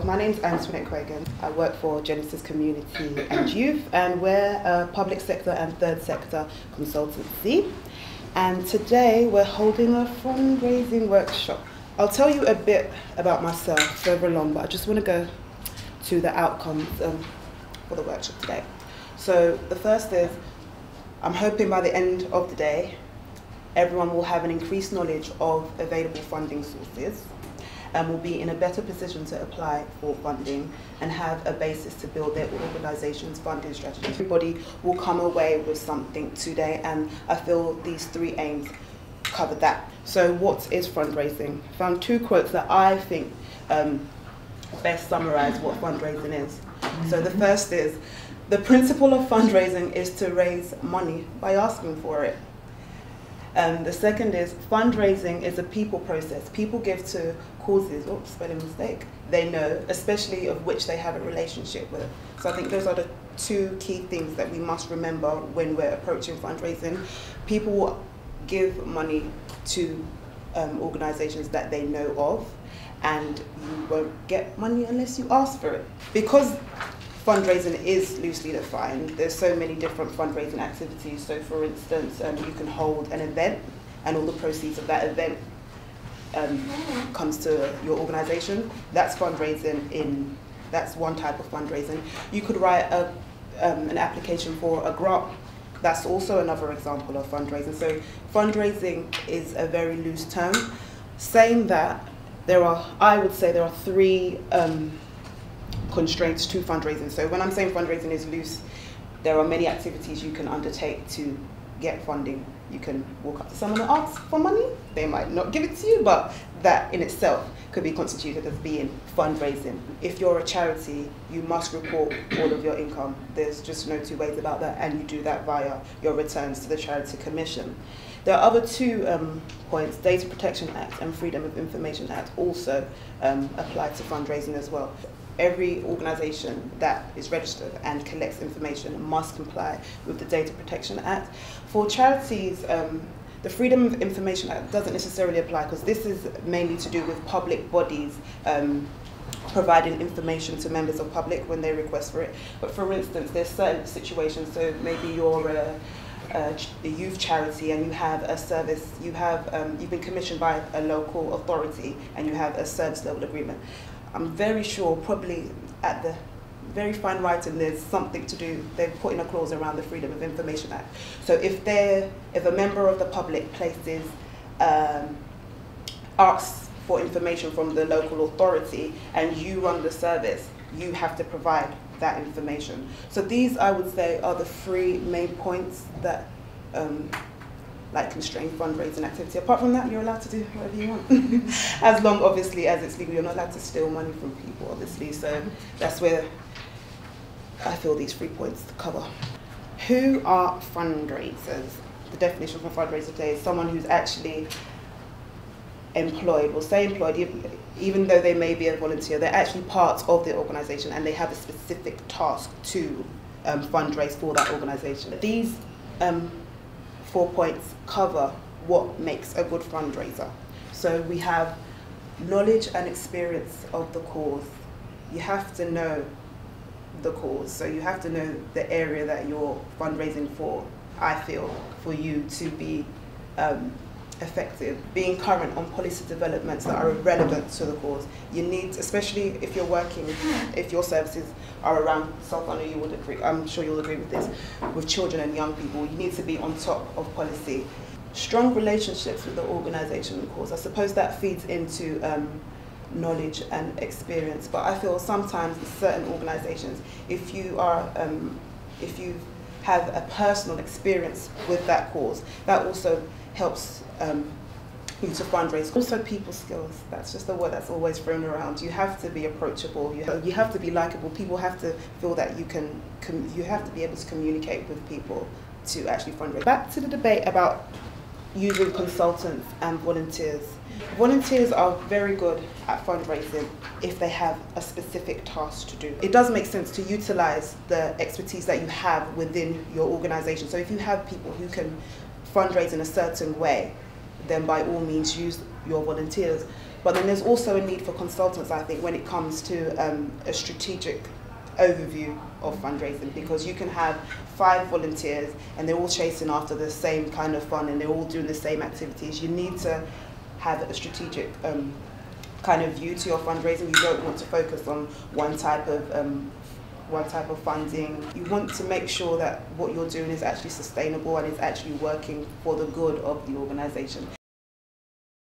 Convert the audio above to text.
My name's Antoinette Quagan. I work for Genesis Community and Youth, and we're a public sector and third sector consultancy. And today we're holding a fundraising workshop. I'll tell you a bit about myself further along, but I just want to go to the outcomes for the workshop today. So the first is, I'm hoping by the end of the day, everyone will have an increased knowledge of available funding sources and will be in a better position to apply for funding and have a basis to build their organisation's funding strategy. Everybody will come away with something today, and I feel these three aims cover that. So what is fundraising? I found two quotes that I think best summarise what fundraising is. So the first is, the principle of fundraising is to raise money by asking for it. The second is, fundraising is a people process. People give to causes, spelling mistake, they know, especially of which they have a relationship with. So I think those are the two key things that we must remember when we're approaching fundraising. People will give money to organisations that they know of, and you won't get money unless you ask for it. Because fundraising is loosely defined, there's so many different fundraising activities. So for instance, you can hold an event and all the proceeds of that event comes to your organisation. That's fundraising. That's one type of fundraising. You could write an application for a grant. That's also another example of fundraising. So fundraising is a very loose term. Saying that, I would say there are three constraints to fundraising. So when I'm saying fundraising is loose, there are many activities you can undertake to get funding. You can walk up to someone and ask for money. They might not give it to you, but that in itself could be constituted as being fundraising. If you're a charity, you must report all of your income. There's just no two ways about that, and you do that via your returns to the Charity Commission. There are other two points. Data Protection Act and Freedom of Information Act also apply to fundraising as well. Every organisation that is registered and collects information must comply with the Data Protection Act. For charities, the Freedom of Information Act doesn't necessarily apply, because this is mainly to do with public bodies providing information to members of public when they request for it. But for instance, there's certain situations, so maybe you're a youth charity and you have a service, you've been commissioned by a local authority and you have a service level agreement. I'm very sure probably at the very fine writing there's something to do, they've put in a clause around the Freedom of Information Act. So if a member of the public places, asks for information from the local authority and you run the service, you have to provide that information. So these, I would say, are the three main points that constrain fundraising activity. Apart from that, you're allowed to do whatever you want. As long, obviously, as it's legal. You're not allowed to steal money from people, obviously. So that's where I feel these 3 points cover. Who are fundraisers? The definition for fundraiser today is someone who's actually employed. We'll say employed, even though they may be a volunteer. They're actually part of the organisation and they have a specific task to fundraise for that organisation. These 4 points cover what makes a good fundraiser. So we have knowledge and experience of the cause. You have to know the cause, so you have to know the area that you're fundraising for, I feel, for you to be effective. Being current on policy developments that are relevant to the cause. You need, especially if you're working, if your services are around, I'm sure you'll agree with this, with children and young people, you need to be on top of policy. Strong relationships with the organisation and cause. I suppose that feeds into knowledge and experience, but I feel sometimes in certain organisations, if you have a personal experience with that cause, that also helps you to fundraise. Also people skills, that's just a word that's always thrown around. You have to be approachable, you have to be likable, people have to feel that you have to be able to communicate with people to actually fundraise. Back to the debate about using consultants and volunteers. Volunteers are very good at fundraising if they have a specific task to do. It does make sense to utilise the expertise that you have within your organisation. So if you have people who can fundraise in a certain way, then by all means use your volunteers. But then there's also a need for consultants, I think, when it comes to a strategic overview of fundraising, because you can have 5 volunteers and they're all chasing after the same kind of fund and they're all doing the same activities. You need to have a strategic kind of view to your fundraising. You don't want to focus on one type of funding. You want to make sure that what you're doing is actually sustainable and is actually working for the good of the organisation.